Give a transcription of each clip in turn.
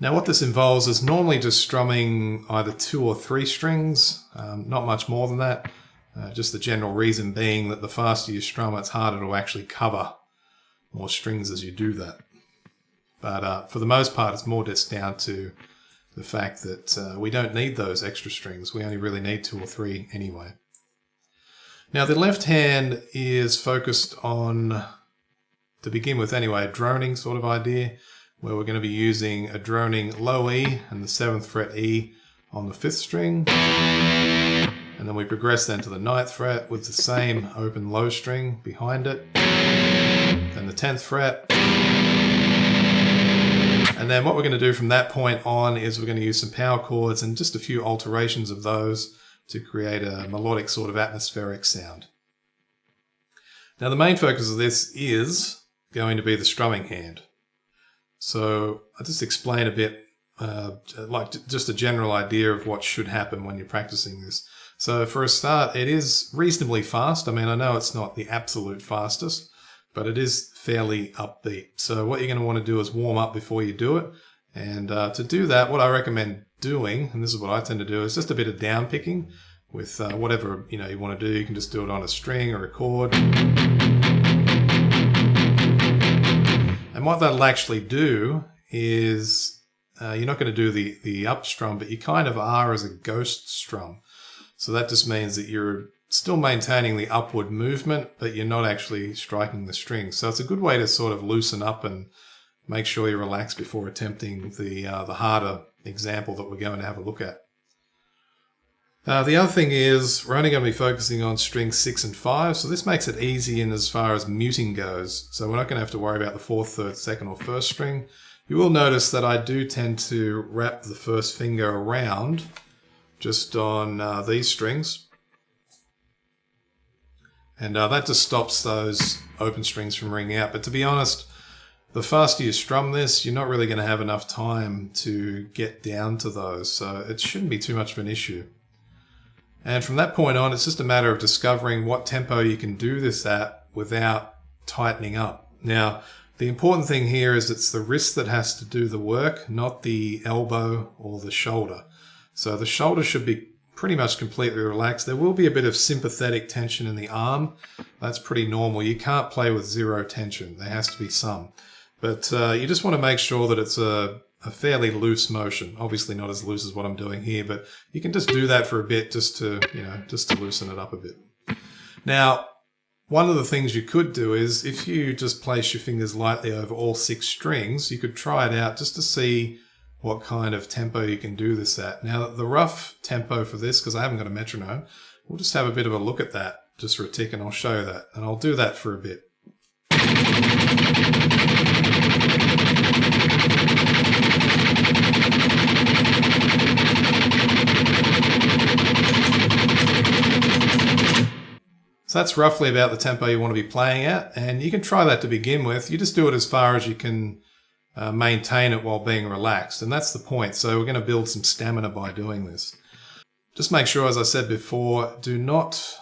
Now what this involves is normally just strumming either 2 or 3 strings, not much more than that. Just the general reason being that the faster you strum, it's harder to actually cover more strings as you do that. But for the most part, it's more just down to the fact that we don't need those extra strings. We only really need 2 or 3 anyway. Now the left hand is focused on, to begin with anyway, a droning sort of idea, where we're going to be using a droning low E and the 7th fret E on the 5th string. And then we progress then to the 9th fret with the same open low string behind it. Then the 10th fret. And then what we're going to do from that point on is we're going to use some power chords and just a few alterations of those to create a melodic sort of atmospheric sound. Now the main focus of this is going to be the strumming hand. So I'll just explain a bit, like just a general idea of what should happen when you're practicing this. So for a start, it is reasonably fast. I mean, I know it's not the absolute fastest, but it is fairly upbeat. So what you're going to want to do is warm up before you do it. And to do that, what I recommend doing, and this is what I tend to do, is just a bit of down picking with whatever you want to do. You can just do it on a string or a chord. And what that'll actually do is you're not going to do the up strum, but you kind of are as a ghost strum. So that just means that you're still maintaining the upward movement, but you're not actually striking the strings. So it's a good way to sort of loosen up and make sure you relax before attempting the harder example that we're going to have a look at. The other thing is we're only going to be focusing on strings 6 and 5, so this makes it easy in as far as muting goes. So we're not going to have to worry about the 4th, 3rd, 2nd or 1st string. You will notice that I do tend to wrap the first finger around just on these strings. And that just stops those open strings from ringing out. But to be honest, the faster you strum this, you're not really going to have enough time to get down to those. So it shouldn't be too much of an issue. And from that point on, it's just a matter of discovering what tempo you can do this at without tightening up. Now, the important thing here is it's the wrist that has to do the work, not the elbow or the shoulder. So the shoulder should be pretty much completely relaxed. There will be a bit of sympathetic tension in the arm. That's pretty normal. You can't play with 0 tension. There has to be some. But you just want to make sure that it's a fairly loose motion. Obviously not as loose as what I'm doing here, but you can just do that for a bit just to, just to loosen it up a bit. Now, one of the things you could do is if you just place your fingers lightly over all 6 strings, you could try it out just to see what kind of tempo you can do this at. Now, the rough tempo for this, because I haven't got a metronome, we'll just have a bit of a look at that just for a tick, and I'll show you that. And I'll do that for a bit. So that's roughly about the tempo you want to be playing at, and you can try that to begin with. You just do it as far as you can maintain it while being relaxed, and that's the point. So we're going to build some stamina by doing this. Just make sure, as I said before, do not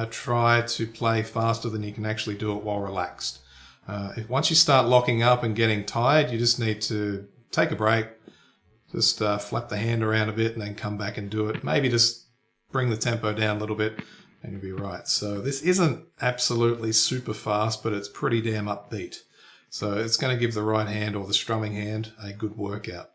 try to play faster than you can actually do it while relaxed. Once you start locking up and getting tired, you just need to take a break, just flap the hand around a bit and then come back and do it. Maybe just bring the tempo down a little bit and you'll be right. So this isn't absolutely super fast, but it's pretty damn upbeat. So it's going to give the right hand or the strumming hand a good workout.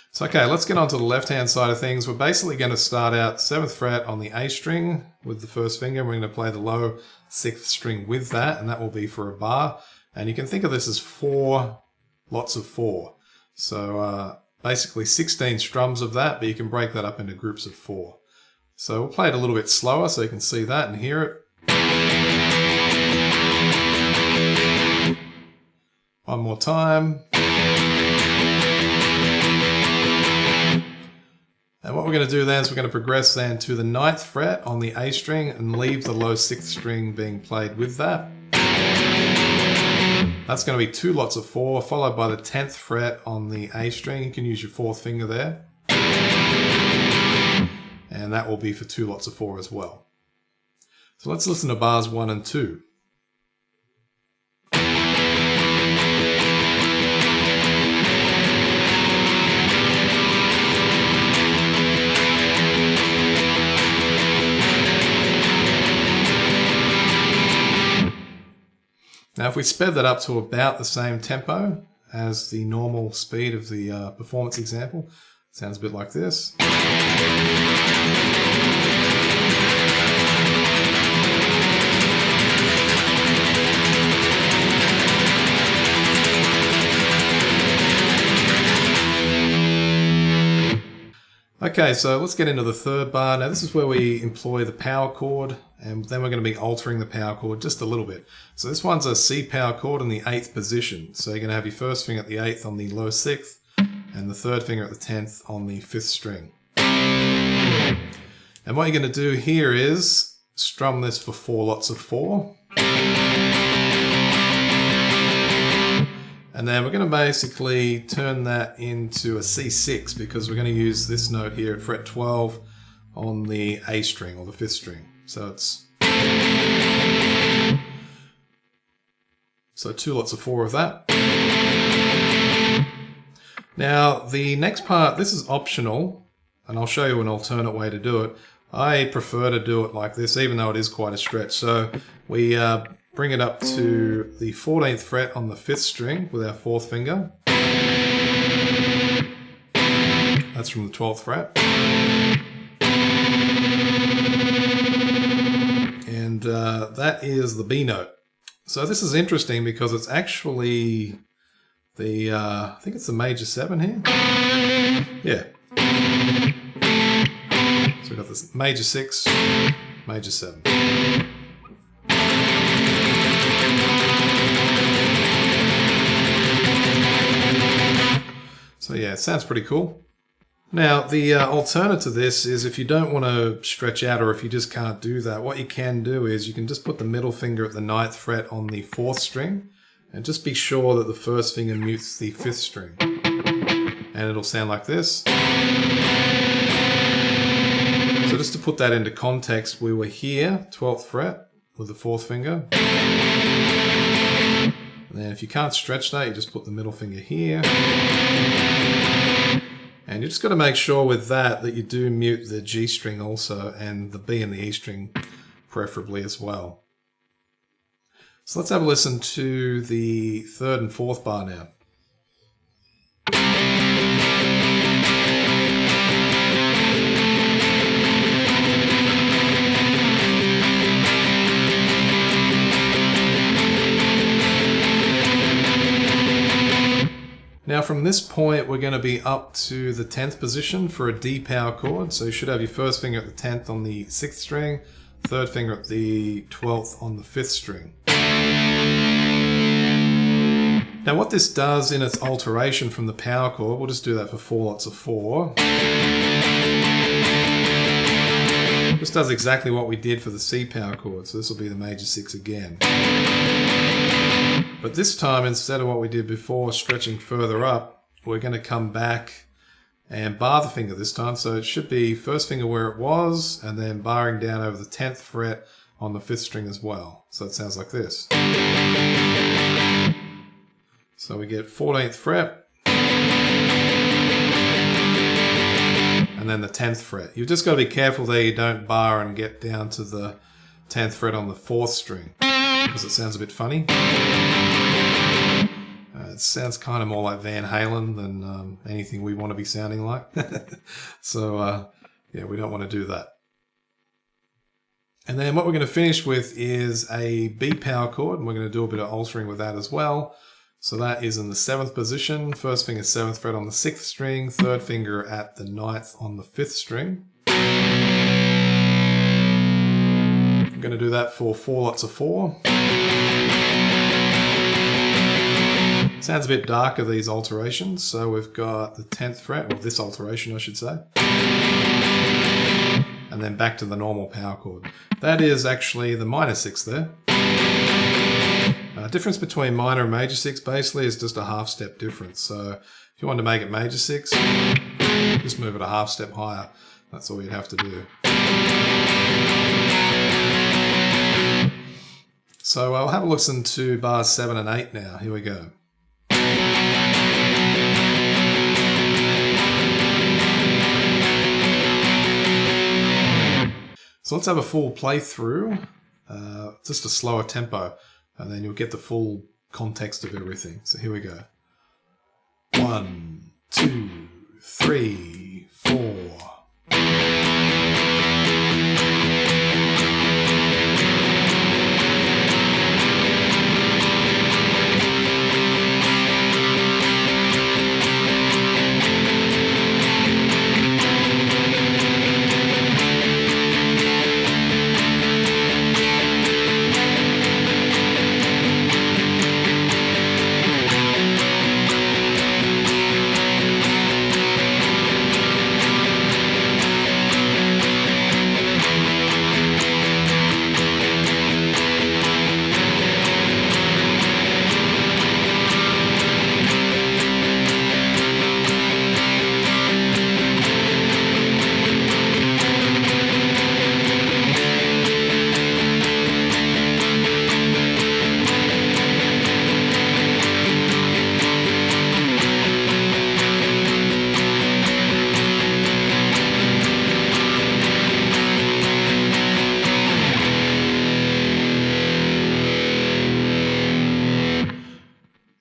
So okay, let's get on to the left-hand side of things. We're basically going to start out 7th fret on the A string with the first finger. We're going to play the low 6th string with that, and that will be for a bar. And you can think of this as 4 lots of 4. So basically 16 strums of that, but you can break that up into groups of 4. So we'll play it a little bit slower so you can see that and hear it. One more time. And what we're going to do then is we're going to progress then to the 9th fret on the A string and leave the low 6th string being played with that. That's going to be 2 lots of 4, followed by the 10th fret on the A string. You can use your 4th finger there. And that will be for 2 lots of 4 as well. So let's listen to bars 1 and 2. Now if we sped that up to about the same tempo as the normal speed of the performance example, it sounds a bit like this. Okay, so let's get into the third bar. Now this is where we employ the power chord, and then we're going to be altering the power chord just a little bit. So this one's a C power chord in the 8th position. So you're going to have your first finger at the 8th on the low 6th, and the third finger at the 10th on the 5th string. And what you're going to do here is strum this for 4 lots of 4. And then we're going to basically turn that into a C6 because we're going to use this note here at fret 12 on the A string or the 5th string. So it's 2 lots of 4 of that. Now the next part, this is optional, and I'll show you an alternate way to do it. I prefer to do it like this, even though it is quite a stretch. So we bring it up to the 14th fret on the 5th string with our 4th finger. That's from the 12th fret. And that is the B note. So this is interesting because it's actually the, I think it's the major 7 here. Yeah. So we've got this major 6, major 7. So yeah, it sounds pretty cool. Now, the alternate to this is if you don't want to stretch out or if you just can't do that, what you can do is you can just put the middle finger at the 9th fret on the 4th string and just be sure that the first finger mutes the 5th string. And it'll sound like this. So just to put that into context, we were here, 12th fret with the 4th finger. And then if you can't stretch that, you just put the middle finger here. And you just got to make sure with that you do mute the G string also, and the B and the E string preferably as well. So let's have a listen to the 3rd and 4th bar now. Now from this point we're going to be up to the 10th position for a D power chord. So you should have your first finger at the 10th on the 6th string, third finger at the 12th on the 5th string. Now what this does in its alteration from the power chord, we'll just do that for 4 lots of 4. This does exactly what we did for the C power chord, so this will be the major 6 again. But this time, instead of what we did before, stretching further up, we're going to come back and bar the finger this time. So it should be first finger where it was, and then barring down over the 10th fret on the 5th string as well. So it sounds like this. So we get 14th fret, and then the 10th fret. You've just got to be careful there you don't bar and get down to the 10th fret on the 4th string, because it sounds a bit funny. It sounds kind of more like Van Halen than anything we want to be sounding like. So, yeah, we don't want to do that. And then what we're going to finish with is a B power chord, and we're going to do a bit of altering with that as well. So that is in the 7th position, first finger 7th fret on the 6th string, third finger at the 9th on the 5th string. I'm going to do that for 4 lots of 4. Sounds a bit darker, these alterations. So we've got the 10th fret, or this alteration I should say. And then back to the normal power chord. That is actually the minor 6 there. Difference between minor and major 6 basically is just a half step difference. So if you want to make it major 6, just move it a half step higher. That's all you'd have to do. So I'll have a listen to bars 7 and 8 now. Here we go. So let's have a full playthrough, just a slower tempo. and then you'll get the full context of everything. So here we go. 1, 2, 3, 4.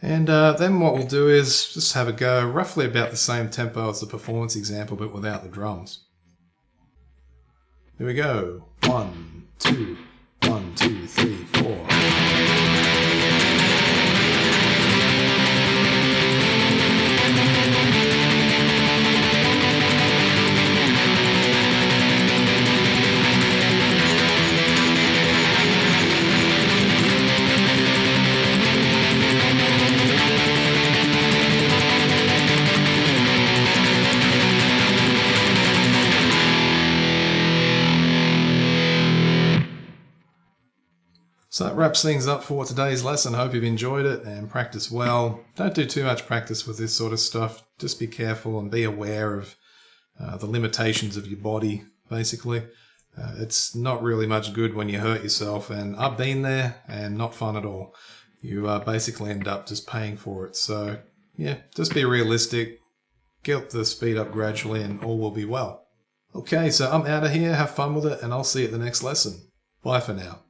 And then what we'll do is just have a go roughly about the same tempo as the performance example, but without the drums. Here we go. 1, 2, 1, 2, 3, 4. So that wraps things up for today's lesson. Hope you've enjoyed it and practice well. Don't do too much practice with this sort of stuff. Just be careful and be aware of the limitations of your body, basically. It's not really much good when you hurt yourself, and I've been there and not fun at all. You basically end up just paying for it. So yeah, just be realistic, get the speed up gradually and all will be well. Okay, so I'm out of here. Have fun with it and I'll see you at the next lesson. Bye for now.